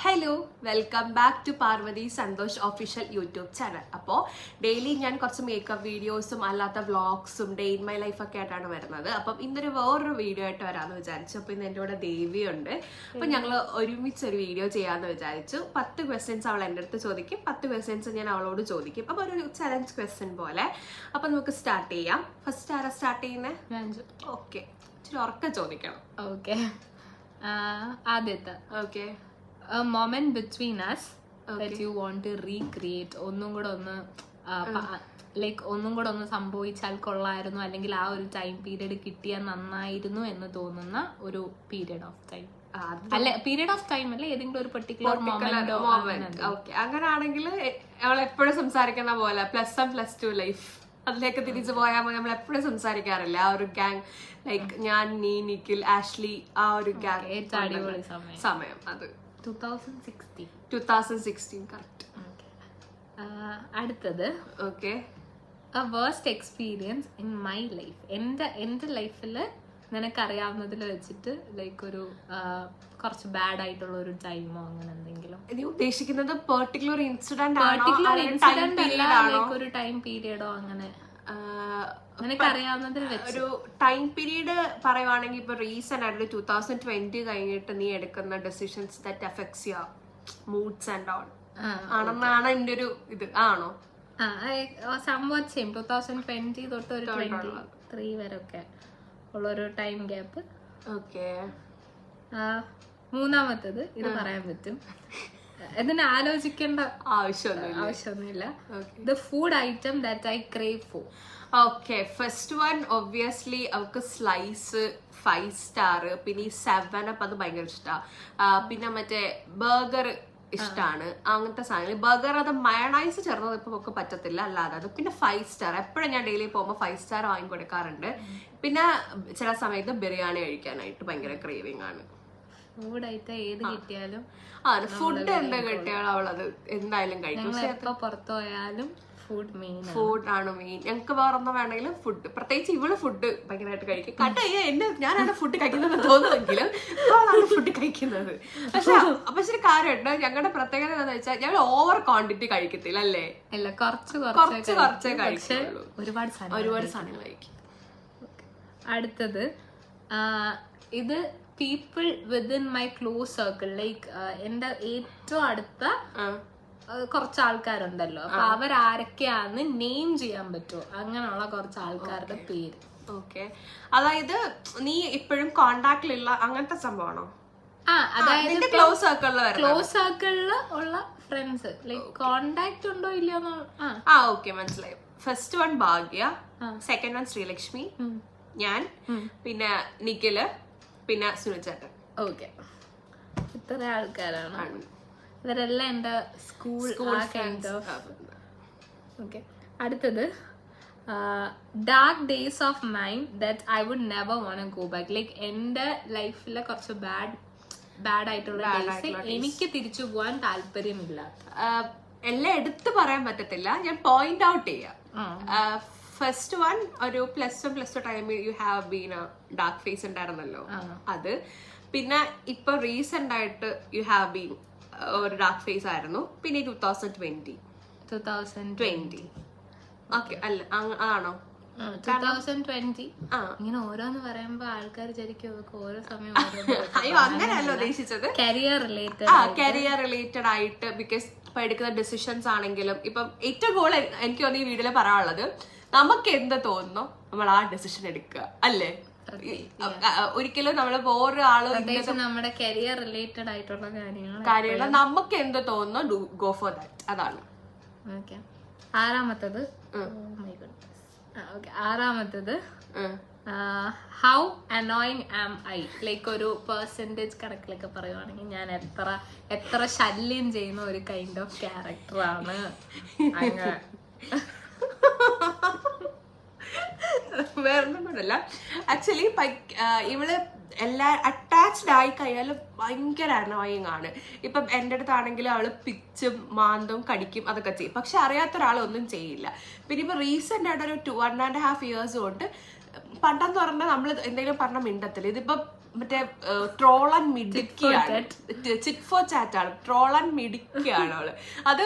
Hello, welcome back to Parvathy Santhosh official YouTube channel. അപ്പോൾ daily ഞാൻ കുറച്ച് മേക്കപ്പ് വീഡിയോസും അല്ലാത്ത വ്ളോഗ്സും ഡേ ഇൻ മൈ ലൈഫ് ഒക്കെ ആയിട്ടാണ് വരുന്നത്. അപ്പം ഇന്നൊരു വേറൊരു വീഡിയോ ആയിട്ട് വരാമെന്ന് വിചാരിച്ചു. അപ്പോൾ ഇന്ന് എൻ്റെ കൂടെ ദേവിയുണ്ട്. അപ്പം ഞങ്ങൾ ഒരുമിച്ചൊരു വീഡിയോ ചെയ്യാമെന്ന് വിചാരിച്ചു. 10 ക്വസ്റ്റ്യൻസ് അവൾ എൻ്റെ അടുത്ത് ചോദിക്കും, 10 ക്വസ്റ്റ്യൻസ് ഞാൻ അവളോട് ചോദിക്കും. അപ്പോൾ ഒരു ചലഞ്ച് ക്വസ്റ്റ്യൻ പോലെ. അപ്പം നമുക്ക് സ്റ്റാർട്ട് ചെയ്യാം. ഫസ്റ്റ് ആരാ സ്റ്റാർട്ട് ചെയ്യുന്നത്? ഓക്കെ, ഇച്ചിരി ഉറക്കം ചോദിക്കണം. ഓക്കെ, ആദ്യത്തെ okay. a moment between us that you want to recreate, ഒന്നും കൂടെ ഒന്ന് ലൈക്ക് ഒന്നും കൂടെ ഒന്ന് സംഭവിച്ചാൽ കൊള്ളായിരുന്നു, അല്ലെങ്കിൽ ആ ഒരു ടൈം പീരീഡ് കിട്ടിയാൽ നന്നായിരുന്നു എന്ന് തോന്നുന്ന ഒരു പീരീഡ് ഓഫ് ടൈം. അല്ലെ, പീരീഡ് ഓഫ് ടൈം അല്ല, ഏതെങ്കിലും ഒരു പെർട്ടിക്കുലർ മൊമെന്റ്. ഓക്കെ, അങ്ങനെയാണെങ്കിൽ അവൾ എപ്പോഴും സംസാരിക്കുന്ന പോലെ +1+2 ലൈഫ് അതിലേക്ക് തിരിച്ചു പോയാൽ നമ്മൾ എപ്പോഴും സംസാരിക്കാറില്ല. ആ ഒരു ഗാങ്, ലൈക്ക് ഞാൻ, നീ, നിഖിൽ, ആഷ്ലി, ആ ഒരു ഗാങ് ഏറ്റവും അടിപൊളി സമയം അത് 2016 കറക്റ്റ്. അടുത്തത്, okay, a worst experience in my life. എന്റെ ലൈഫിൽ നിനക്കറിയാവുന്നതിൽ വെച്ചിട്ട് ലൈക്ക് ഒരു കുറച്ച് ബാഡ് ആയിട്ടുള്ള ഒരു ടൈമോ അങ്ങനെ എന്തെങ്കിലും. നീ ഉദ്ദേശിക്കുന്നത് പെർട്ടിക്കുലർ ഇൻസിഡന്റ് അല്ല, ഒരു ടൈം പീരിയഡോ അങ്ങനെ നിനക്കറിയാവുന്നതിൽ ഒരു ടൈം പീരീഡ് പറയുവാണെങ്കിൽ ഇപ്പൊ റീസെന്റ് ആയിട്ട് 2020 കഴിഞ്ഞിട്ട് നീ എടുക്കുന്ന decisions that affects your moods and all ആണെന്നാണ് എന്റെ ഒരു ഇത്. ആണോ? സംഭവം 2020 തൊട്ട് ഒരു 23 വരെ ഒക്കെ ഉള്ളൊരു ടൈം ഗ്യാപ്പ്. ഓക്കെ. മൂന്നാമത്തത്, ഇത് പറയാൻ പറ്റും, ഇതിനെ ആലോചിക്കേണ്ട ആവശ്യമൊന്നുമില്ല. The food item that I crave for. Okay, first one obviously അവർക്ക് സ്ലൈസ് 5 സ്റ്റാർ, പിന്നെ ഈ 7up അത് ഭയങ്കര ഇഷ്ടമാണ്. പിന്നെ മറ്റേ ബർഗർ ഇഷ്ടമാണ്. അങ്ങനത്തെ സാധനങ്ങൾ ബർഗർ, അത് മയണൈസ് ചേർന്നത് ഇപ്പൊ ഒക്കെ പറ്റത്തില്ല, അല്ലാതെ അത്. പിന്നെ 5 സ്റ്റാർ എപ്പോഴും ഞാൻ ഡെയിലി പോകുമ്പോൾ 5 സ്റ്റാർ വാങ്ങി കൊടുക്കാറുണ്ട്. പിന്നെ ചില സമയത്ത് ബിരിയാണി കഴിക്കാനായിട്ട് ഭയങ്കര ക്രേവിംഗ് ആണ്. ഫുഡ് ഐറ്റം ഏത് കിട്ടിയാലും, ഫുഡ് എന്താ കിട്ടിയാലും അവളത് എന്തായാലും കഴിക്കും. പുറത്തു പോയാലും ഫുഡ് ആണ് മെയിൻ. ഞങ്ങൾക്ക് വേറൊന്നും വേണമെങ്കിലും ഫുഡ്, പ്രത്യേകിച്ച് ഇവള് ഫുഡ് ഭയങ്കരമായിട്ട് കഴിക്കും. ഞാനാണ് ഫുഡ് കഴിക്കുന്നത് തോന്നുമെങ്കിലും അവളാണ് ഫുഡ് കഴിക്കുന്നത്. പക്ഷെ ഒരു കാര്യമുണ്ട്, ഞങ്ങളുടെ പ്രത്യേകത എന്താണെന്ന് വെച്ചാൽ ഞങ്ങൾ ഓവർ ക്വാണ്ടിറ്റി കഴിക്കത്തില്ല, അല്ലേ? അല്ല, കുറച്ചേ കഴിക്കുള്ളൂ. ഒരുപാട് സാധനങ്ങൾ കഴിക്കും. അടുത്തത്, ഇത് people within my close circle, like എന്റെ ഏറ്റവും അടുത്ത കുറച്ച് ആൾക്കാരുണ്ടല്ലോ, അപ്പൊ അവരാരൊക്കെയാന്ന് നെയിം ചെയ്യാൻ പറ്റുമോ? അങ്ങനെയുള്ള കുറച്ച് ആൾക്കാരുടെ പേര്. ഓക്കെ, അതായത് നീ ഇപ്പോഴും കോണ്ടാക്ടിലുള്ള അങ്ങനത്തെ സംഭവമാണോ? അതായത് ക്ലോസ് സർക്കിളില് ഉള്ള ഫ്രണ്ട്സ്, ലൈക്ക് കോണ്ടാക്ട് ഉണ്ടോ ഇല്ലയോ? ഓക്കെ, മനസ്സിലായി. ഫസ്റ്റ് വൺ ഭാഗ്യ, സെക്കൻഡ് വൺ ശ്രീലക്ഷ്മി, ഞാൻ, പിന്നെ നിഖില്, പിന്നെ സുനിച്ചേട്ടൻ. ഓക്കെ, ഇത്ര ആൾക്കാരാണ്. ഇവരെല്ലാം എന്റെ സ്കൂൾ. ഓക്കെ, അടുത്തത്, dark days of mind that I would never want to go back. Like എന്റെ ലൈഫിലെ കുറച്ച് ബാഡ് ആയിട്ടുള്ള ഡേയ്സ് എനിക്ക് തിരിച്ചു പോകാൻ താല്പര്യമില്ല. എല്ലാം എടുത്തു പറയാൻ പറ്റത്തില്ല, ഞാൻ പോയിന്റ് ഔട്ട് ചെയ്യാം. ഫസ്റ്റ് വൺ, ഒരു +1+2 ടൈമിൽ you have been A dark face ഉണ്ടായിരുന്നല്ലോ, അത്. പിന്നെ ഇപ്പൊ റീസെന്റ് ആയിട്ട് യു ഹാവ് ബീൻ ഒരു ഡാർക്ക് ഫേസ് ആയിരുന്നു. പിന്നെ 2020 ഓക്കെ, അല്ല ആണോ? 2020 ഇങ്ങനെ ഓരോന്ന് പറയുമ്പോ ആൾക്കാർ ശരിക്കും ഓരോ സമയം അയ്യോ, അങ്ങനെയല്ല ഉദ്ദേശിച്ചത്. കരിയർ റിലേറ്റഡ് ആയിട്ട്. ബിക്കോസ് ഇപ്പൊ എടുക്കുന്ന ഡെസിഷൻസ് ആണെങ്കിലും ഇപ്പം ഏറ്റവും കൂടുതൽ എനിക്ക് തോന്നുന്നു ഈ വീഡിയോയിൽ പറയാനുള്ളത്, നമുക്ക് എന്ത് തോന്നുന്നു നമ്മൾ ആ ഡെസിഷൻ എടുക്കുക, അല്ലേ? ഒരിക്കലും നമ്മള് വേറെ ആള് നമ്മുടെ കരിയർ റിലേറ്റഡ് ആയിട്ടുള്ള കാര്യങ്ങൾ നമുക്ക് എന്ത് തോന്നുന്നു, ഗോ ഫോർ ദാറ്റ്. അതാണ്. ആറാമത്തത്, how annoying am I. Like ഒരു പെർസെന്റേജ് കണക്കിലൊക്കെ പറയുവാണെങ്കിൽ ഞാൻ എത്ര ശല്യം ചെയ്യുന്ന ഒരു കൈൻഡ് ഓഫ് ക്യാരക്ടറാണ്. വേറൊന്നുമല്ല, ആക്ച്വലി ഇവള് എല്ലാ അറ്റാച്ച്ഡ് ആയി കഴിഞ്ഞാൽ ഭയങ്കര അനോയിങ് ആണ്. ഇപ്പം എൻ്റെ അടുത്താണെങ്കിലും അവള് പിച്ചും മാന്തും കടിക്കും അതൊക്കെ ചെയ്യും. പക്ഷെ അറിയാത്ത ഒരാളൊന്നും ചെയ്യില്ല. പിന്നെ ഇപ്പൊ റീസെന്റ് ആയിട്ട് ഒരു 1.5 years കൊണ്ട് പണ്ടെന്ന് പറഞ്ഞാൽ നമ്മൾ എന്തെങ്കിലും പറഞ്ഞ മിണ്ടത്തില്ല. ഇതിപ്പോ മറ്റേ ട്രോളൻ മിടുക്കിയാണ്, ചിറ്റ് ഫോർ ചാറ്റ് ആണ്, ട്രോളൻ മിടുക്കിയാണ് അവള്. അത്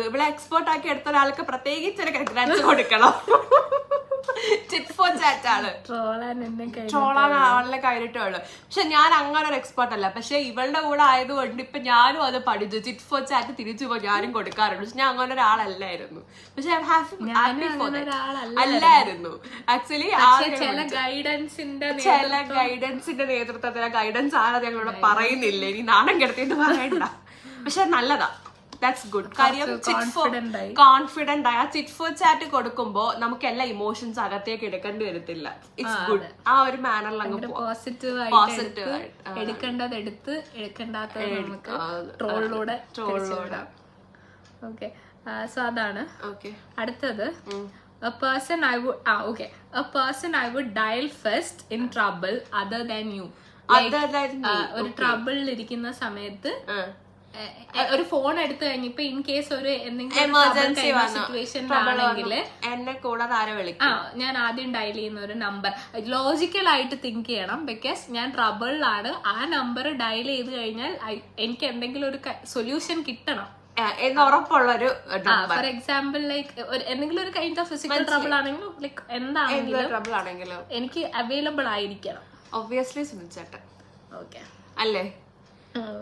ഇവിടെ എക്സ്പേർട്ട് ആക്കി എടുത്ത ഒരാൾക്ക് പ്രത്യേകിച്ച് ഒരു കൺഗ്രാറ്റ്സ് കൊടുക്കണം. ചിറ്റ് ഫോർ ചാറ്റ് ആണ്, ട്രോളാൻ ആളിനെ കഴിഞ്ഞിട്ടേ ഉള്ളു. പക്ഷെ ഞാൻ അങ്ങനെ ഒരു എക്സ്പേർട്ട് അല്ല. പക്ഷെ ഇവളുടെ കൂടെ ആയതുകൊണ്ട് ഇപ്പൊ ഞാനും അത് പഠിച്ചു. ചിറ്റ് ഫോർ ചാറ്റ് തിരിച്ചു പോയി ഞാനും കൊടുക്കാറുണ്ട്. പക്ഷെ ഞാൻ അങ്ങനെ ഒരാളല്ലായിരുന്നു. പക്ഷെ അല്ലായിരുന്നു ആക്ച്വലി. ചില ഗൈഡൻസിന്റെ നേതൃത്വത്തിൽ, ഗൈഡൻസ് ആരാ ഞങ്ങളിവിടെ പറയുന്നില്ല, ഇനി നാണം കിടത്തിയിട്ട് പറയണ്ട. പക്ഷെ നല്ലതാ, ദാറ്റ്സ് ഗുഡ്. കാര്യം കോൺഫിഡന്റ് ആയ ചിറ്റ് ഫോർ ചാറ്റ് കൊടുക്കുമ്പോ നമുക്ക് എല്ലാ ഇമോഷൻസ് അകത്തേക്ക് എടുക്കേണ്ടി വരത്തില്ല. It's good. ആ ഒരു മാനറിൽ അങ്ങ് പോസിറ്റീവ് എടുക്കേണ്ടത് എടുത്ത് എടുക്കേണ്ടാത്തത് നമുക്ക് ട്രോളിലൂടെ. ഓക്കെ, സോ അതാണ്. അടുത്തത് a person I would dial first in trouble other than you. ഒരു ട്രബിളിൽ ഇരിക്കുന്ന സമയത്ത് ഒരു ഫോൺ എടുത്തു കഴിഞ്ഞിപ്പോ ഇൻ കേസ് ഒരു എന്തെങ്കിലും സിറ്റുവേഷൻ ആണെങ്കിൽ എന്നെ കൂടാതെ ആരെ വിളിക്കും, ഞാൻ ആദ്യം ഡയൽ ചെയ്യുന്ന ഒരു നമ്പർ ലോജിക്കൽ ആയിട്ട് തിങ്ക് ചെയ്യണം. ബിക്കോസ് ഞാൻ ട്രബിളിലാണ്, ആ നമ്പർ ഡയൽ ചെയ്ത് കഴിഞ്ഞാൽ എനിക്ക് എന്തെങ്കിലും ഒരു സൊല്യൂഷൻ കിട്ടണം എന്ന് ഉറപ്പുള്ളൊരു. ഫോർ എക്സാമ്പിൾ ലൈക്ക് എന്തെങ്കിലും ഒരു കൈൻഡ് ഓഫ് ഫിസിക്കൽ ട്രബിൾ ആണെങ്കിലും ലൈക്ക് എന്താണെങ്കിലും എനിക്ക് അവൈലബിൾ ആയിരിക്കണം. ഒബ്വിയസ്ലി സുനിച്ചേട്ടൻ. ഓക്കെ അല്ലേ?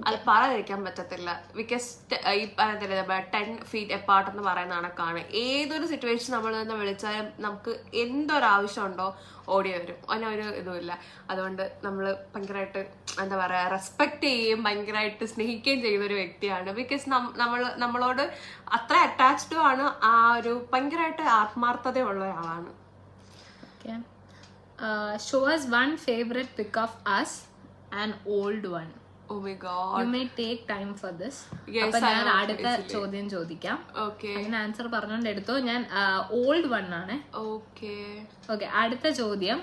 അത് പറയാതിരിക്കാൻ പറ്റത്തില്ല. ബിക്കോസ് ഈ 10 feet എപ്പാർട്ട് എന്ന് പറയുന്ന കണക്കാണ്. ഏതൊരു സിറ്റുവേഷൻ നമ്മൾ തന്നെ വിളിച്ചാലും നമുക്ക് എന്തൊരാവശ്യം ഉണ്ടോ ഓടി വരും. അതിനൊരു ഇതുമില്ല. അതുകൊണ്ട് നമ്മൾ ഭയങ്കരമായിട്ട് എന്താ പറയാ റെസ്പെക്ട് ചെയ്യുകയും ഭയങ്കരമായിട്ട് സ്നേഹിക്കുകയും ചെയ്യുന്ന ഒരു വ്യക്തിയാണ്. ബിക്കോസ് നമ്മളോട് അത്ര അറ്റാച്ച്ഡും ആണ്, ആ ഒരു ഭയങ്കരമായിട്ട് ആത്മാർത്ഥതയുള്ള ഒരാളാണ്. Show us one favorite pic of us, an old one. Oh my God. You may take time for this. Yes, ഞാൻ അടുത്ത ചോദ്യം ചോദിക്കാം. അതിന് ആൻസർ പറഞ്ഞോണ്ട് എടുത്തോ. ഞാൻ ഓൾഡ് വൺ ആണ്. ഓക്കെ, അടുത്ത ചോദ്യം.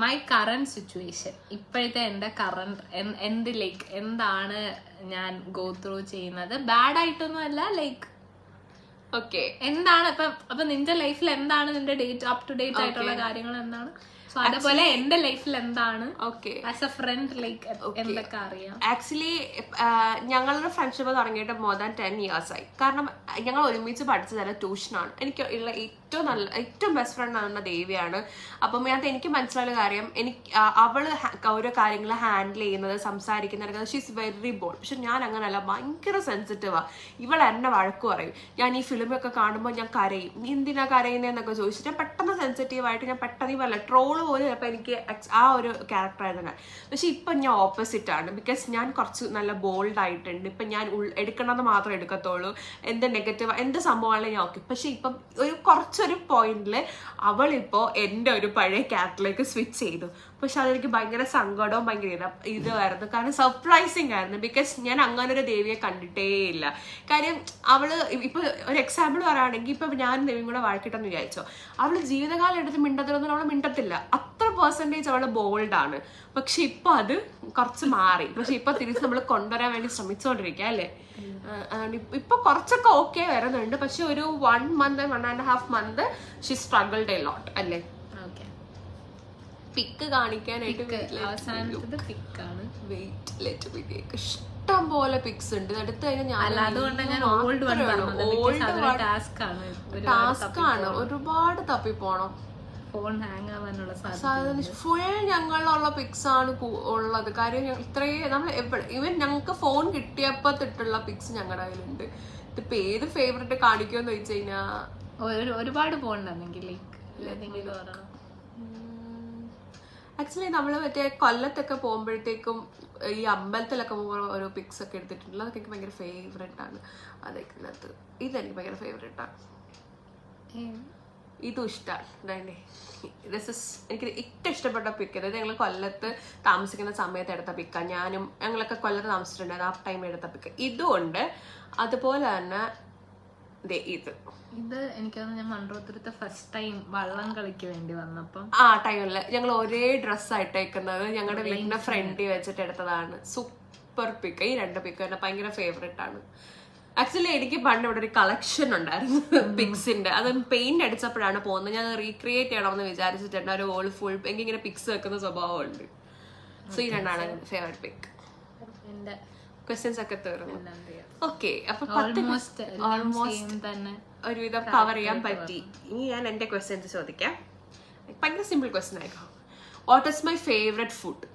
മൈ കറന്റ് സിറ്റുവേഷൻ, ഇപ്പോഴത്തെ എന്റെ കറന്റ് എന്ത് ലൈക്ക് എന്താണ് ഞാൻ ഗോ ത്രൂ ചെയ്യുന്നത്. ബാഡ് ആയിട്ടൊന്നും അല്ല, ലൈക്ക് എന്താണ് അപ്പൊ നിന്റെ ലൈഫിൽ എന്താണ് നിന്റെ അപ് ടു ഡേറ്റ് ആയിട്ടുള്ള കാര്യങ്ങൾ എന്താണ്. സോ അതേപോലെ എന്റെ ലൈഫിൽ എന്താണ് ആസ് എ ഫ്രണ്ട് ലൈക്ക് എന്തൊക്കെ അറിയാം. ആക്ച്വലി ഞങ്ങളുടെ ഫ്രണ്ട്ഷിപ്പ് തുടങ്ങിയിട്ട് മോർ ദാൻ 10 years ആയി. കാരണം ഞങ്ങൾ ഒരുമിച്ച് പഠിച്ചതല്ല, ട്യൂഷനാണ്. എനിക്ക് ഉള്ള ഏറ്റവും ബെസ്റ്റ് ഫ്രണ്ട് ആവുന്ന ദേവിയാണ്. അപ്പം എനിക്ക് മനസ്സിലായ കാര്യം, അവള് ഓരോ കാര്യങ്ങൾ ഹാൻഡിൽ ചെയ്യുന്നത്, സംസാരിക്കുന്നത്, ഷീസ് വെരി ബോൾഡ്. പക്ഷെ ഞാൻ അങ്ങനെയല്ല, ഭയങ്കര സെൻസിറ്റീവാ. ഇവൾ എന്നെ വഴക്ക് പറയും. ഞാൻ ഈ ഫിലിമൊക്കെ കാണുമ്പോൾ ഞാൻ കരയും. നീ എന്തിനാ കരയുന്നതെന്നൊക്കെ ചോദിച്ചിട്ട് ഞാൻ പെട്ടെന്ന് സെൻസിറ്റീവായിട്ട് ഞാൻ പെട്ടെന്ന് പറയില്ല. ട്രോള് പോലും ചിലപ്പോൾ എനിക്ക് ആ ഒരു ക്യാരക്ടറായിരുന്നു ഞാൻ. പക്ഷെ ഇപ്പം ഞാൻ ഓപ്പോസിറ്റ് ആണ്. ബിക്കോസ് ഞാൻ കുറച്ച് നല്ല ബോൾഡ് ആയിട്ടുണ്ട്. ഇപ്പം ഞാൻ എടുക്കണമെന്ന് മാത്രമേ എടുക്കത്തുള്ളൂ. എന്ത് നെഗറ്റീവ് എന്ത് സംഭവമാണെങ്കിലും ഞാൻ ഓക്കെ. പക്ഷെ ഇപ്പം കുറച്ചൊരു പോയിന്റിൽ അവളിപ്പോ എൻ്റെ ഒരു പഴയ ക്യാരക്ടറിലേക്ക് സ്വിച്ച് ചെയ്തു. പക്ഷെ അതെനിക്ക് ഭയങ്കര സങ്കടവും ഭയങ്കര ഇതായിരുന്നു. കാരണം സർപ്രൈസിങ് ആയിരുന്നു. ബിക്കോസ് ഞാൻ അങ്ങനെ ഒരു ദേവിയെ കണ്ടിട്ടേ ഇല്ല. കാര്യം അവള് ഇപ്പൊ ഒരു എക്സാമ്പിൾ പറയുകയാണെങ്കിൽ, ഇപ്പൊ ഞാൻ ദേവിയും കൂടെ വഴക്കിട്ടെന്ന് വിചാരിച്ചോ, അവള് ജീവിതകാലം എടുത്ത് മിണ്ടത്തിലൊന്നും അവള് മിണ്ടത്തില്ല. അത്ര പെർസെൻറ്റേജ് അവള് ബോൾഡാണ്. പക്ഷെ ഇപ്പൊ അത് കുറച്ച് മാറി. പക്ഷെ ഇപ്പൊ തിരിച്ച് നമ്മൾ കൊണ്ടുവരാൻ വേണ്ടി ശ്രമിച്ചുകൊണ്ടിരിക്കുക അല്ലേ. ഇപ്പൊ കുറച്ചൊക്കെ ഓക്കെ വരുന്നുണ്ട്. പക്ഷെ ഒരു 1 month 1.5 months she struggled a lot അല്ലേ. പിക്ക് കാണിക്കാനായിട്ട് ഇഷ്ടം പോലെ പിക്സ് ഉണ്ട്. എടുത്തു കഴിഞ്ഞാൽ ടാസ്ക് ആണ്, ഒരുപാട് തപ്പിപ്പോണം. ഫുൾ ഞങ്ങളുള്ള പിക്സ് ആണ് ഉള്ളത്. കാര്യം ഇത്രയും നമ്മൾ ഈവൻ ഞങ്ങൾക്ക് ഫോൺ കിട്ടിയപ്പോ തൊട്ടുള്ള പിക്സ് ഞങ്ങളുടെ കയ്യിലുണ്ട്. ഇതിപ്പോ ഏത് ഫേവറേറ്റ് കാണിക്കുമെന്ന് ചോദിച്ചു കഴിഞ്ഞാ ഒരുപാട് പോകണ്ടെങ്കിൽ ആക്ച്വലി നമ്മള് മറ്റേ കൊല്ലത്തൊക്കെ പോകുമ്പോഴത്തേക്കും ഈ അമ്പലത്തിലൊക്കെ പോകുമ്പോൾ ഓരോ പിക്സ് ഒക്കെ എടുത്തിട്ടുണ്ട്. അതൊക്കെ എനിക്ക് ഭയങ്കര ഫേവറേറ്റ് ആണ്. അതൊക്കെ ഇതിനകത്ത് ഇതെനിക്ക് ഭയങ്കര ഫേവറേറ്റ് ആണ്. ഇതും ഇഷ്ടമാണ്. എനിക്ക് ഏറ്റവും ഇഷ്ടപ്പെട്ട പിക്ക്, അതായത് ഞങ്ങൾ കൊല്ലത്ത് താമസിക്കുന്ന സമയത്ത് എടുത്ത പിക്കാണ്. ഞങ്ങളൊക്കെ കൊല്ലത്ത് താമസിച്ചിട്ടുണ്ടായിരുന്നു, ആ ടൈം എടുത്ത പിക്ക്. ഇതുകൊണ്ട് അതുപോലെ തന്നെ ഇത് എനിക്ക് ഞാൻ മൺട്രോത്തുരത്തെ ഫസ്റ്റ് ടൈം വള്ളം കളിക്ക് വേണ്ടി വന്നപ്പം ആ ടൈമില് ഞങ്ങൾ ഒരേ ഡ്രസ്സ് ആയിട്ടേക്കുന്നത് ഞങ്ങളുടെ വീടിന്റെ ഫ്രണ്ടിൽ വെച്ചിട്ട് എടുത്തതാണ്. സൂപ്പർ പിക്ക്. ഈ 2 പിക്ക് എന്നെ ഭയങ്കര ഫേവറേറ്റ് ആണ്. ആക്ച്വലി എനിക്ക് പണ്ട് ഇവിടെ ഒരു കളക്ഷൻ ഉണ്ടായിരുന്നു പിക്സിന്റെ. അത് പെയിന്റ് അടിച്ചപ്പോഴാണ് പോകുന്നത്. ഞാൻ റീക്രിയേറ്റ് ചെയ്യണമെന്ന് വിചാരിച്ചിട്ടുണ്ട്. ഒരു ഓൾ ഫുൾ എനിക്കിങ്ങനെ പിക്സ് വെക്കുന്ന സ്വഭാവമുണ്ട്. സോ ഈ രണ്ടാണ് ഫേവറേറ്റ് പിക്ക്. എന്റെ ക്വസ്റ്റ്യൻസ് ഒക്കെ തീർന്നു. ഓക്കെ, അപ്പൊ ഓൾമോസ്റ്റ് തന്നെ ഒരുവിധം കവർ ചെയ്യാൻ പറ്റി. ഇനി ഞാൻ എന്റെ ക്വസ്റ്റ്യൻസ് ചോദിക്കാം. ഭയങ്കര സിമ്പിൾ ക്വസ്റ്റ്യൻ ആയിരിക്കും. What is my favourite food?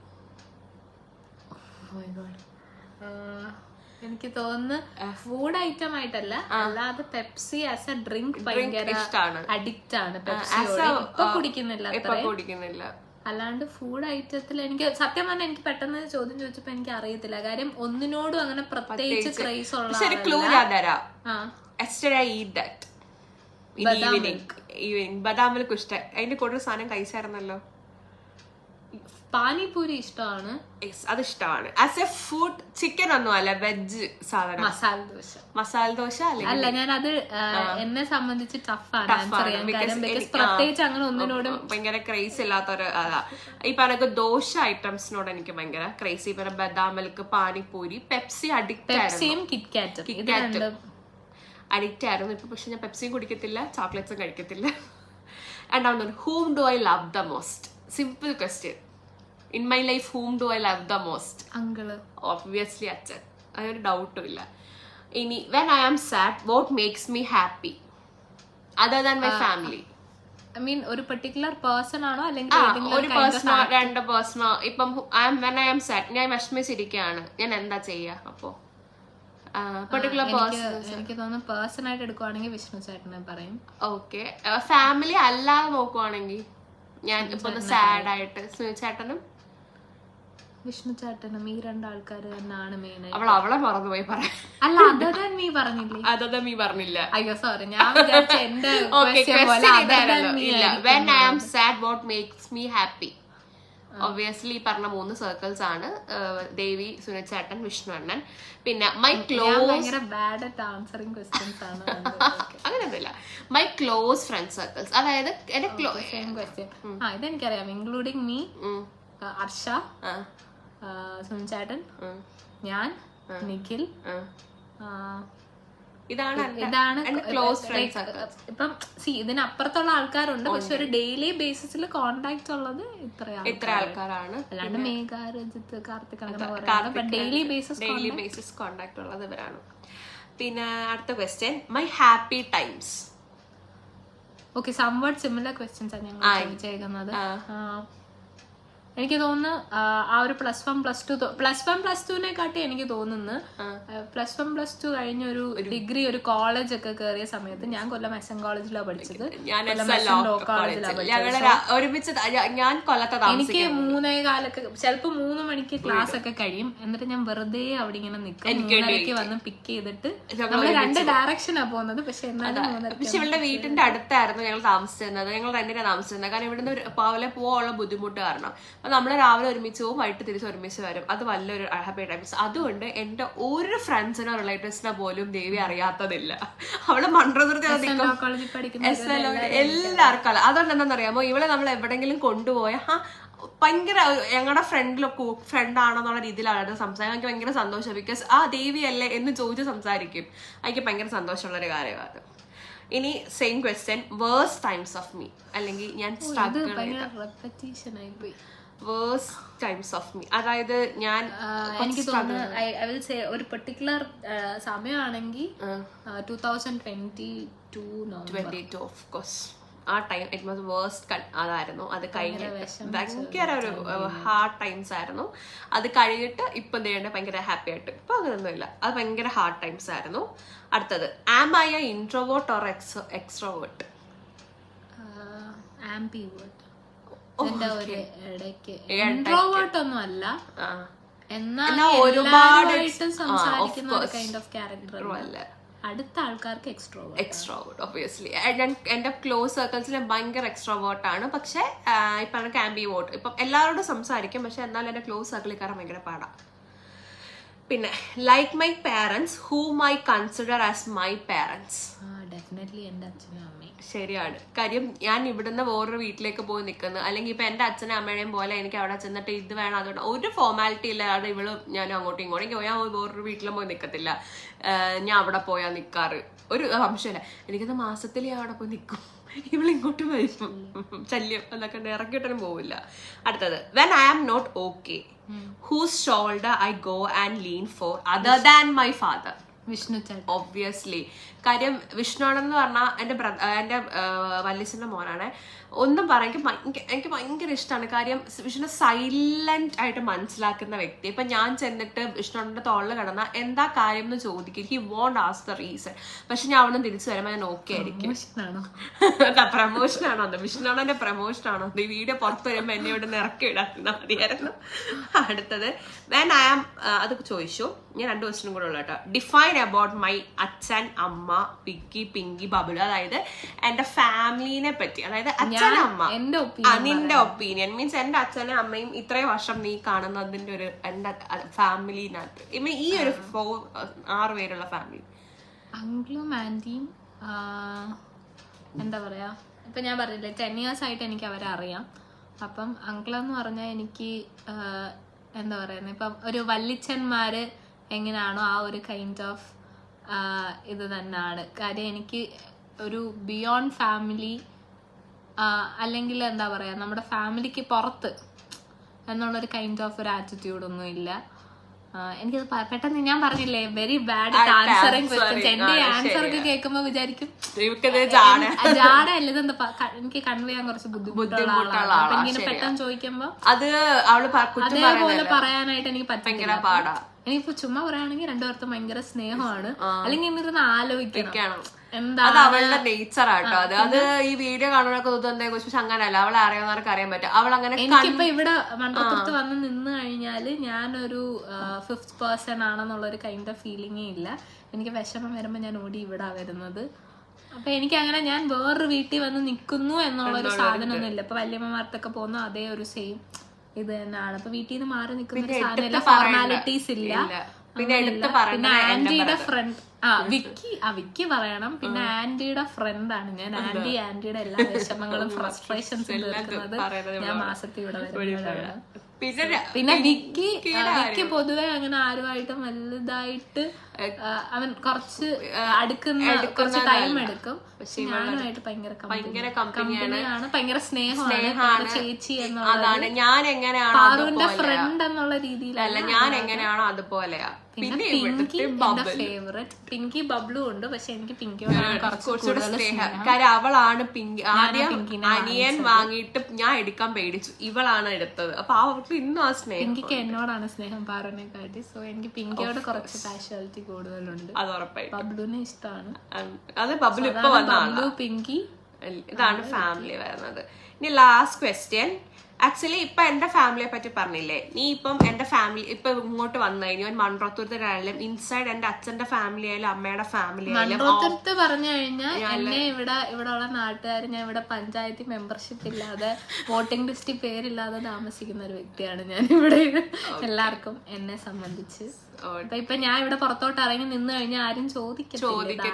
എനിക്ക് തോന്നുന്നു ഫുഡ് ഐറ്റം ആയിട്ടല്ല, അല്ലാതെ പെപ്സി ആസ് എ ഡ്രിങ്ക് ഭയങ്കര അഡിക്റ്റ് ആണ്. പെപ്സിയോട് ഇപ്പൊ കുടിക്കുന്നില്ല. അല്ലാണ്ട് ഫുഡ് ഐറ്റത്തിൽ എനിക്ക് സത്യം പറഞ്ഞാൽ എനിക്ക് പെട്ടെന്ന് ചോദ്യം ചോദിച്ചപ്പോ എനിക്ക് അറിയത്തില്ല. കാര്യം ഒന്നിനോടും അങ്ങനെ പ്രത്യേകിച്ച് ക്രൈസ് ഉള്ള ബദാമിൽ കുഷ്ട അതിന്റെ കൂടുതൽ സാധനം കഴിച്ചായിരുന്നല്ലോ. പാനിപൂരി ഇഷ്ടമാണ്, അത് ഇഷ്ടമാണ്. ആസ് എ ഫുഡ് ചിക്കൻ ഒന്നും അല്ല, വെജ് സാധനം. മസാല ദോശ അല്ല, ഞാൻ അത് എന്നെ സംബന്ധിച്ച് ടഫാണ് ആൻസർ ചെയ്യാൻ. കാര്യം പ്രത്യേകിച്ച് അങ്ങനെ ഒന്നിനോടും ഭയങ്കര ക്രേസ് ഇല്ലാത്തൊരു അതാ. ഈ പറഞ്ഞ ദോശ ഐറ്റംസിനോട് എനിക്ക് ഭയങ്കര ക്രേസ്. ഈ പറഞ്ഞ ബദാമിൽക്ക്, പാനിപൂരി, പെപ്സി അഡിക്റ്റ് ആയിരുന്നു ഇപ്പൊ. പക്ഷെ ഞാൻ പെപ്സിയും കുടിക്കത്തില്ല, ചോക്ലേറ്റ്സും കഴിക്കത്തില്ല. രണ്ടാമത്, whom do I love the most? Simple question. In my life, whom do I love the most? Uncle. Obviously അച്ഛൻ, അതൊരു ഡൗട്ടും ഇല്ല. ഇനി when I am sad, what makes me happy other than my family? I mean ഒരു particular person ആണോ അല്ലെങ്കിൽ ഒരു പേഴ്സണോ രണ്ട് പേഴ്സണോ? ഇപ്പം when I am sad, ഞാൻ വിഷമിച്ചിരിക്കുകയാണ്, ഞാൻ എന്താ ചെയ്യാ? അപ്പോ പർട്ടിക്കുലർ പേഴ്സൺ, എനിക്ക് തോന്നുന്നു പേഴ്സൺ ആയിട്ട് എടുക്കുവാണെങ്കിൽ വിഷ്ണു ചേട്ടനെ പറയും. ഓക്കെ, ഫാമിലി അല്ലാതെ നോക്കുവാണെങ്കിൽ ഞാൻ ഇപ്പൊ സാഡ് ആയിട്ട് ചേട്ടനും വിഷ്ണു ചേട്ടനും ഈ രണ്ടാൾക്കാര് തന്നെയാണ് മെയിൻ. അവളെ മറന്നുപോയി പറയാൻ. അല്ല, അതേ നീ പറഞ്ഞില്ലേ? അതേ നീ പറഞ്ഞില്ല. അയ്യോ സോറി, ഞാൻ വിചാരിച്ച എന്റെ when I am sad, what makes me happy? Obviously ഈ പറഞ്ഞ 3 സർക്കിൾസ് ആണ്. ദേവി, സുനിച്ചേട്ടൻ, വിഷ്ണു അണ്ണൻ. പിന്നെ മൈ ക്ലോസ്, അങ്ങനെയൊന്നുമില്ല, മൈ ക്ലോസ് ഫ്രണ്ട് സർക്കിൾസ്. അതായത് ഇതെനിക്കറിയാം, ഇൻക്ലൂഡിങ് മീ, അർഷ, സുനിച്ചേട്ടൻ, ഞാൻ, നിഖിൽ. ഇതാണ് ക്ലോസ് ഫ്രണ്ട്സ്. ഇപ്പം ഇതിനപ്പുറത്തുള്ള ആൾക്കാരുണ്ട്, പക്ഷെ ഒരു ഡെയിലി ബേസിസിൽ കോണ്ടാക്ട് ഉള്ളത് ഇത്ര ആൾക്കാരാണ്. അല്ലാണ്ട് മേഘ, രജിത്ത്, കാർത്തിക് അങ്ങനെ ഡെയിലി ബേസിസ് കോണ്ടാക്ട് ഉള്ളത് ഇവരാണ്. പിന്നെ അടുത്ത question, my happy times. Okay, somewhat similar questions ആണ് ഞങ്ങൾ ചോദിച്ചേക്കുന്നത്. എനിക്ക് തോന്നുന്നു ആ ഒരു +1+2 എനിക്ക് തോന്നുന്നു +1+2 കഴിഞ്ഞ ഒരു ഡിഗ്രി ഒരു കോളേജ് ഒക്കെ കയറിയ സമയത്ത് ഞാൻ കൊല്ലം SN കോളേജിലാണ് പഠിച്ചത്. എനിക്ക് 3:15 ചിലപ്പോ 3 മണിക്ക് ക്ലാസ് ഒക്കെ കഴിയും. എന്നിട്ട് ഞാൻ വെറുതെ അവിടെ ഇങ്ങനെ നിൽക്കും. 3:30 വന്ന് പിക്ക് ചെയ്തിട്ട് നമ്മള് 2 ഡയറക്ഷനാ പോകുന്നത്. പക്ഷെ ഇവളുടെ വീട്ടിന്റെ അടുത്തായിരുന്നു ഞങ്ങൾ താമസിച്ചിരുന്നത്. ഞങ്ങൾ റെന്റിനാ താമസിച്ചിരുന്നത്. കാരണം ഇവിടുന്ന് രാവിലെ പോകാനുള്ള ബുദ്ധിമുട്ട് കാരണം നമ്മള് രാവിലെ ഒരുമിച്ച് പോകും, വൈകിട്ട് തിരിച്ച് ഒരുമിച്ച് വരും. അത് വല്ലൊരു ഹാപ്പി ടൈംസ്. അതുകൊണ്ട് എന്റെ ഒരു ഫ്രണ്ട്സിനോ റിലേറ്റീവ്സിനോ പോലും ദേവി അറിയാത്തതില്ല. അവള് മൺട്രോതിർത്തി എല്ലാവർക്കും. അതുകൊണ്ട് എന്താണെന്നറിയാമോ, ഇവളെ നമ്മൾ എവിടെങ്കിലും കൊണ്ടുപോയ ഭയങ്കര ഞങ്ങളുടെ ഫ്രണ്ടാണെന്നുള്ള രീതിയിലാണ് സംസാരിക്കും. എനിക്ക് ഭയങ്കര സന്തോഷം. ബിക്കോസ് ദേവി അല്ലേ എന്ന് ചോദിച്ച് സംസാരിക്കും. എനിക്ക് ഭയങ്കര സന്തോഷമുള്ളൊരു കാര്യമാണ്. ഇനി same question, worst times of me, അല്ലെങ്കിൽ ഞാൻ വേഴ്സ്റ്റ് ടൈംസ് ഓഫ് മീ. അതായത് ഞാൻ എനിക്ക് തോന്നുന്നു ഒരു പെർട്ടിക്കുലർ സമയമാണെങ്കിൽ 2022 ഓഫ് കോഴ്സ് ആ ടൈം ഇറ്റ് വാസ് വേഴ്സ്റ്റ്. അതായിരുന്നു. അത് കഴിഞ്ഞിട്ട് ഭയങ്കര ഒരു ഹാർഡ് ടൈംസ് ആയിരുന്നു. അത് കഴിഞ്ഞിട്ട് ഇപ്പം ചെയ്യേണ്ട ഭയങ്കര ഹാപ്പി ആയിട്ട്. ഇപ്പൊ അങ്ങനെയൊന്നുമില്ല. അത് ഭയങ്കര ഹാർഡ് ടൈംസ് ആയിരുന്നു. അടുത്തത്, am I a introvert or extrovert? Introvert ഒന്നും അല്ല, എന്നാൽ ഒരുപാട് സംസാരിക്കുന്ന കൈൻഡ് ഓഫ് ക്യാരക്ടർ അല്ല. അടുത്ത ആൾക്കാർക്ക് എക്സ്ട്രോവേർട്ട് ഒബ്വിയസ്ലി. ഞാൻ എന്റെ ക്ലോസ് സർക്കിൾസിൽ ഭയങ്കര എക്സ്ട്രോവേർട്ട് ആണ്. പക്ഷെ ഇപ്പൊ ആംബിവേർട്ട്. ഇപ്പം എല്ലാവരോടും സംസാരിക്കും, പക്ഷെ എന്നാലും എന്റെ ക്ലോസ് സർക്കിളിൽ കയറാൻ ഭയങ്കര പാടാ. പിന്നെ like my parents, ഹൂം I consider as my parents. Definitely എന്റെ അച്ഛനും അമ്മയും. ശരിയാണ്. കാര്യം ഞാൻ ഇവിടുന്ന് വേറൊരു വീട്ടിലേക്ക് പോയി നിൽക്കുന്നു. അല്ലെങ്കിൽ ഇപ്പൊ എന്റെ അച്ഛനും അമ്മയുടെയും പോലെ എനിക്ക് അവിടെ ചെന്നിട്ട് ഇത് വേണം അത് വേണം ഒരു ഫോർമാലിറ്റി ഇല്ലാതെ ഇവള് ഞാനും അങ്ങോട്ടും ഇങ്ങോട്ടും ഞാൻ വേറൊരു വീട്ടിലും പോയി നിൽക്കത്തില്ല. ഞാൻ അവിടെ പോയാൽ നിൽക്കാറ് ഒരു സംശയമില്ല. എനിക്കത് മാസത്തിൽ ഞാൻ അവിടെ പോയി നിൽക്കും. ഇവളിങ്ങോട്ട് വരും ശല്യം എന്നൊക്കെ ഇറക്കിയിട്ടൊന്നും പോവില്ല. അടുത്തത്, when I am not okay whose shoulder I go and lean for other than my father? Vishnu ചേട്ടൻ. ഒബ്വിയസ്ലി. കാര്യം വിഷ്ണുവാണെന്ന് പറഞ്ഞാൽ എൻ്റെ വല്യച്ഛൻ്റെ മോനാണ്. ഒന്നും പറയാം, എനിക്ക് ഭയങ്കര ഇഷ്ടമാണ്. കാര്യം വിഷ്ണു സൈലന്റ് ആയിട്ട് മനസ്സിലാക്കുന്ന വ്യക്തി. ഇപ്പൊ ഞാൻ ചെന്നിട്ട് വിഷ്ണുവിന്റെ തോളിൽ കിടന്ന എന്താ കാര്യം എന്ന് ചോദിക്കും, he won't ask the reason. പക്ഷെ ഞാൻ അവിടെ നിന്ന് തിരിച്ചു വരുമ്പോൾ ഞാൻ ഓക്കെ ആയിരിക്കും. പ്രമോഷനാണോ അത്? വിഷ്ണുവാണ് പ്രമോഷനാണോ? ഈ വീഡിയോ പുറത്ത് വരുമ്പോ എന്നെ ഇവിടെ ഇറക്കി ഇടാൻ മതിയായിരുന്നു. അടുത്തത്, വെൻ ഐ ആം, അത് ചോദിച്ചു ഞാൻ 2 ക്വസ്റ്റ്യനും കൂടെ ഉള്ളു കേട്ടോ. ഡിഫൈൻ അബൌട്ട് മൈ അച്ഛൻ, അമ്മ, പിക്കി, പിങ്കി, ബബിളു. അതായത് എന്റെ ഫാമിലിനെ പറ്റി, അതായത് അച്ഛൻ, അമ്മ. നിന്റെ ഒപ്പീനിയൻ മീൻസ് എന്റെ അച്ഛനും അമ്മയും ഇത്രയും വർഷം നീ കാണുന്നതിന്റെ ഒരു എന്റെ ഫാമിലിനകത്ത് ഈ ഒരു 6 പേരുള്ള ഫാമിലി. അങ്കിളും ആന്റിയും എന്താ പറയാ, ഇപ്പൊ ഞാൻ പറഞ്ഞില്ലേ 10 years ആയിട്ട് എനിക്ക് അവരെ അറിയാം. അപ്പം അങ്കിളെന്ന് പറഞ്ഞാൽ എനിക്ക് എന്താ പറയുന്നത്, ഇപ്പം ഒരു വല്ലിച്ചന്മാര് എങ്ങനെയാണോ ആ ഒരു കൈൻഡ് ഓഫ് ഇത് തന്നെയാണ്. കാര്യം എനിക്ക് ഒരു ബിയോണ്ട് ഫാമിലി അല്ലെങ്കിൽ എന്താ പറയാ നമ്മുടെ ഫാമിലിക്ക് പുറത്ത് എന്നുള്ളൊരു കൈൻഡ് ഓഫ് ഒരു ആറ്റിറ്റ്യൂഡൊന്നും ഇല്ല. എനിക്കത് പെട്ടെന്ന് ഞാൻ പറഞ്ഞില്ലേ വെരി ബാഡ് ആൻസറിങ് ക്വസ്റ്റ്യൻസ്. എന്റെ ആൻസർ ഒക്കെ കേൾക്കുമ്പോ വിചാരിക്കും ജാടല്ല, ഇതെന്താ എനിക്ക് കൺവേ ചെയ്യാൻ കുറച്ച് ബുദ്ധിമുട്ടുള്ള ആളാണ്. ഇങ്ങനെ പെട്ടെന്ന് ചോദിക്കുമ്പോ അതേപോലെ പറയാനായിട്ട് എനിക്ക് പറ്റില്ല. എനിക്കിപ്പോ ചുമ്മാ പറയുകയാണെങ്കിൽ 2 പേർക്കും ഭയങ്കര സ്നേഹമാണ്. അല്ലെങ്കിൽ ഇന്നിരുന്ന് ആലോചിക്കണം അത് അവളുടെ നേച്ചർ ആട്ടോ. അത് ഈ വീഡിയോ കാണുന്നവർക്ക് തോന്നുന്നത് പക്ഷെ അങ്ങനെയല്ല, അവളെ അറിയാവുന്നവർക്ക് അറിയാൻ പറ്റും. അവൾ അങ്ങനെ എനിക്കിപ്പോ ഇവിടെ മൺപത്രത്ത് വന്ന് നിന്ന് കഴിഞ്ഞാല് ഞാനൊരു 5th person ആണെന്നുള്ളൊരു കൈൻഡ് ഓഫ് ഫീലിംഗേ ഇല്ല. എനിക്ക് വിഷമം വരുമ്പോ ഞാൻ ഓടി ഇവിടെ വരുന്നത്. അപ്പൊ എനിക്ക് അങ്ങനെ ഞാൻ വേറൊരു വീട്ടിൽ വന്ന് നിൽക്കുന്നു എന്നുള്ളൊരു സാധനമൊന്നും ഇല്ല. ഇപ്പൊ വല്യമ്മമാർക്കൊക്കെ പോകുന്ന അതേ ഒരു സെയിം ഇത് തന്നെയാണ്. ഇപ്പൊ വീട്ടിൽ നിന്ന് മാറി നിൽക്കുന്ന ഒരു സാധനമില്ല, ഫോർമാലിറ്റീസ് ഇല്ല. പിന്നെ ആന്റിയുടെ ഫ്രണ്ട് വിക്കി പറയണം. പിന്നെ ആന്റിയുടെ ഫ്രണ്ടാണ് ഞാൻ. ആന്റിയുടെ എല്ലാ വിഷമങ്ങളും ഫ്രസ്ട്രേഷൻസും തീർക്കുന്നത് ഞാൻ മാസത്തിൽ ഇവിടെ വരുമ്പോഴാണ്. പിന്നെ വിക്കി പൊതുവെ അങ്ങനെ ആരുമായിട്ടും വലുതായിട്ട് അവൻ കുറച്ച് അടുക്കുന്ന കുറച്ച് ടൈം എടുക്കും. പക്ഷെ ഞാനുമായിട്ട് ഭയങ്കര കമ്പനിയാണ്, ഭയങ്കര സ്നേഹമാണ്. ചേച്ചി എന്നുള്ളത് ഞാൻ എങ്ങനെയാണോ പാറുവിന്റെ ഫ്രണ്ട് എന്നുള്ള രീതിയിലല്ല, ഞാൻ എങ്ങനെയാണോ അതുപോലെയാ. പിന്നെ പിങ്കി എന്റെ ഫേവറേറ്റ്. പിങ്കി ബബ്ലു ഉണ്ട്, പക്ഷെ എനിക്ക് പിങ്കിയോടാണ് കുറച്ചുകൂടെ സ്നേഹം. കാര്യം അവളാണ് പിങ്കി. ആദ്യം അനിയൻ വാങ്ങിയിട്ട് ഞാൻ എടുക്കാൻ പേടിച്ചു, ഇവളാണ് എടുത്തത്. അപ്പൊ അവൾക്ക് ഇന്നും ആ സ്നേഹം. പിങ്കിക്ക് എന്നോടാണ് സ്നേഹം പാറുവിനെ കാട്ടി. സോ എനിക്ക് പിങ്കിയോട് കുറച്ച് പാഷ്വാലിറ്റി കൂടുതലുണ്ട്. അത് ഉറപ്പായി. ബബ്ലുവിനെ ഇഷ്ടമാണ്. അത് ബബ്ലു ഇപ്പൊ ബബ്ലു പിങ്കി ഇതാണ് ഫാമിലി വരുന്നത്. ഇനി ലാസ്റ്റ് ക്വസ്റ്റ്യൻ. ആക്ച്വലി ഇപ്പൊ എന്റെ ഫാമിലിയെ പറ്റി പറഞ്ഞില്ലേ, നീ ഇപ്പം എന്റെ ഫാമിലി ഇപ്പൊ ഇങ്ങോട്ട് വന്നു കഴിഞ്ഞാൽ മൺപുറത്തൂരത്തിനായാലും ഇൻസൈഡ് എന്റെ അച്ഛന്റെ ഫാമിലി ആയാലും അമ്മയുടെ ഫാമിലി ആയാലും മൺപുറത്ത് പറഞ്ഞു കഴിഞ്ഞാൽ എന്നെ ഇവിടെ ഉള്ള നാട്ടുകാർ, ഞാൻ ഇവിടെ പഞ്ചായത്തിൽ മെമ്പർഷിപ്പ് ഇല്ലാതെ വോട്ടിംഗ് ലിസ്റ്റിൽ പേരില്ലാതെ താമസിക്കുന്ന ഒരു വ്യക്തിയാണ് ഞാൻ ഇവിടെ. എല്ലാവർക്കും എന്നെ സംബന്ധിച്ച് ഇപ്പൊ ഞാൻ ഇവിടെ പുറത്തോട്ട് ഇറങ്ങി നിന്ന് കഴിഞ്ഞാൽ ആരും ചോദിക്കത്തില്ല.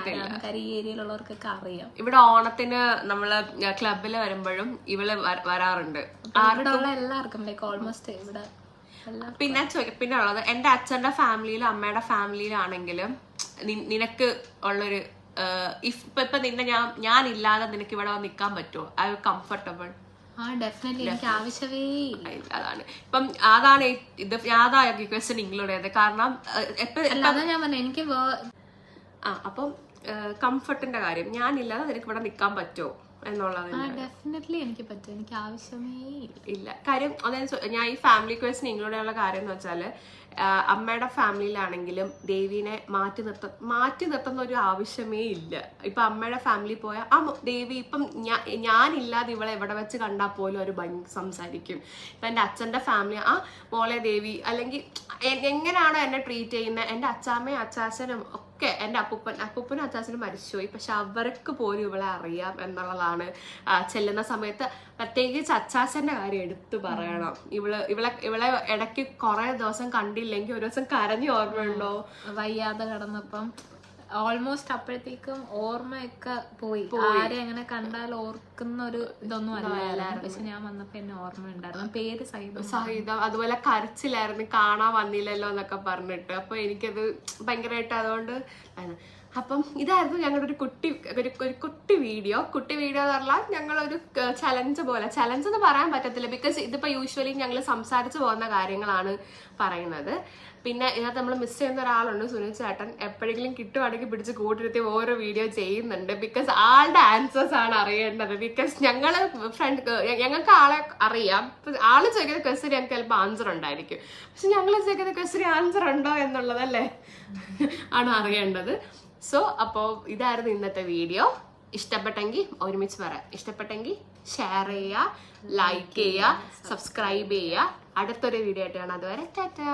കാര്യം ഈ ഏരിയയിലുള്ളവർക്കൊക്കെ അറിയാം. ഇവിടെ ഓണത്തിന് നമ്മള് ക്ലബില് വരുമ്പോഴും ഇവള് വരാറുണ്ട്. ഇവിടെയുള്ള എല്ലാവർക്കും ലൈക്ക് ഓൾമോസ്റ്റ് ഇവിടെ. പിന്നെ ഉള്ളത് എന്റെ അച്ഛന്റെ ഫാമിലിയിലും അമ്മയുടെ ഫാമിലിയിലാണെങ്കിലും നിനക്ക് ഉള്ളൊരു ഇപ്പൊ നിന്നെ ഞാൻ ഇല്ലാതെ നിനക്ക് ഇവിടെ നിൽക്കാൻ പറ്റുമോ? I comfortable? എനിക്ക് ആവശ്യമേ അതാണ്. ഇപ്പം അതാണ് ഇത് ക്വസ്റ്റ്യൻ ഇൻക്ലൂഡ് ചെയ്തത്. കാരണം ഞാൻ പറഞ്ഞു എനിക്ക് അപ്പം കംഫർട്ടിന്റെ കാര്യം, ഞാനില്ലാതെ നിനക്ക് ഇവിടെ നിൽക്കാൻ പറ്റുമോ എന്നുള്ളത് ഡെഫിനറ്റ്ലി എനിക്ക് പറ്റും. എനിക്ക് ആവശ്യമേ ഇല്ല. കാര്യം അതായത് ഞാൻ ഈ ഫാമിലി ക്വസ്റ്റ്യൻ ഇൻക്ലൂഡ് ചെയ്യാനുള്ള കാര്യം എന്ന് വെച്ചാല് അമ്മയുടെ ഫാമിലിയിലാണെങ്കിലും ദേവീനെ മാറ്റി നിർത്തുന്ന ഒരു ആവശ്യമേ ഇല്ല. ഇപ്പൊ അമ്മയുടെ ഫാമിലി പോയാൽ ആ ദേവി ഇപ്പം ഞാനില്ലാതെ ഇവളെ എവിടെ വെച്ച് കണ്ടാൽ പോലും ഒരു സംസാരിക്കും. ഇപ്പൊ എന്റെ അച്ഛന്റെ ഫാമിലി ആ മോളെ ദേവി അല്ലെങ്കിൽ എങ്ങനെയാണോ എന്നെ ട്രീറ്റ് ചെയ്യുന്നത്, എന്റെ അച്ചാമ്മയും അച്ചാച്ചനും ഒക്കെ എന്റെ അപ്പൂപ്പനും അച്ചാച്ചനും മരിച്ചുപോയി, പക്ഷെ അവർക്ക് പോലും ഇവളെ അറിയാം എന്നുള്ളതാണ്. ചെല്ലുന്ന സമയത്ത് പ്രത്യേകിച്ച് അച്ചാച്ചന്റെ കാര്യം എടുത്തു പറയണം. ഇവളെ ഇടയ്ക്ക് കുറെ ദിവസം കണ്ടില്ലെങ്കിൽ ഒരു ദിവസം കരഞ്ഞു, ഓർമ്മയുണ്ടോ? വയ്യാതെ കിടന്നപ്പം ഓൾമോസ്റ്റ് അപ്പോഴത്തേക്കും ഓർമ്മയൊക്കെ പോയി. ആരെ അങ്ങനെ കണ്ടാൽ ഓർക്കുന്ന ഒരു ഇതൊന്നും അല്ലായിരുന്നു. പക്ഷെ ഞാൻ വന്നപ്പോ എന്നെ ഓർമ്മ ഉണ്ടായിരുന്നു. പേര് സഹിതം. അതുപോലെ കരച്ചിലായിരുന്നു, കാണാൻ വന്നില്ലല്ലോ എന്നൊക്കെ പറഞ്ഞിട്ട്. അപ്പൊ എനിക്കത് ഭയങ്കരമായിട്ട് അതുകൊണ്ട് അപ്പം ഇതായിരുന്നു ഞങ്ങളുടെ ഒരു കുട്ടി വീഡിയോ എന്ന് പറഞ്ഞാൽ ഞങ്ങളൊരു ചലഞ്ച് പോലെ. ചലഞ്ച് എന്ന് പറയാൻ പറ്റത്തില്ല, ബിക്കോസ് ഇതിപ്പോ യൂഷ്വലി ഞങ്ങൾ സംസാരിച്ചു പോകുന്ന കാര്യങ്ങളാണ് പറയുന്നത്. പിന്നെ ഇതിനകത്ത് നമ്മൾ മിസ് ചെയ്യുന്ന ഒരാളുണ്ട്, സുനിൽ ചേട്ടൻ. എപ്പോഴെങ്കിലും കിട്ടുവാണെങ്കിൽ പിടിച്ച് കൂട്ടിരുത്തി ഓരോ വീഡിയോ ചെയ്യുന്നുണ്ട്. ബിക്കോസ് ആളുടെ ആൻസേഴ്സ് ആണ് അറിയേണ്ടത്. ബിക്കോസ് ഞങ്ങൾക്ക് ആളെ അറിയാം. ആള് ചോദിക്കുന്ന ക്വസ്റ്റ്യൻ ഞങ്ങൾക്ക് ചിലപ്പോൾ ആൻസർ ഉണ്ടായിരിക്കും, പക്ഷെ ഞങ്ങൾ ചോദിക്കുന്ന ക്വസ്റ്റ്യൻ ആൻസർ ഉണ്ടോ എന്നുള്ളതല്ലേ ആണ് അറിയേണ്ടത്. സോ അപ്പോൾ ഇതായിരുന്നു ഇന്നത്തെ വീഡിയോ. ഇഷ്ടപ്പെട്ടെങ്കിൽ ഒരുമിച്ച് പറയാം. ഇഷ്ടപ്പെട്ടെങ്കിൽ ഷെയർ ചെയ്യുക, ലൈക്ക് ചെയ്യുക, സബ്സ്ക്രൈബ് ചെയ്യുക. അടുത്തൊരു വീഡിയോ ആയിട്ട് കാണാം. അതുവരെ ടാറ്റാ.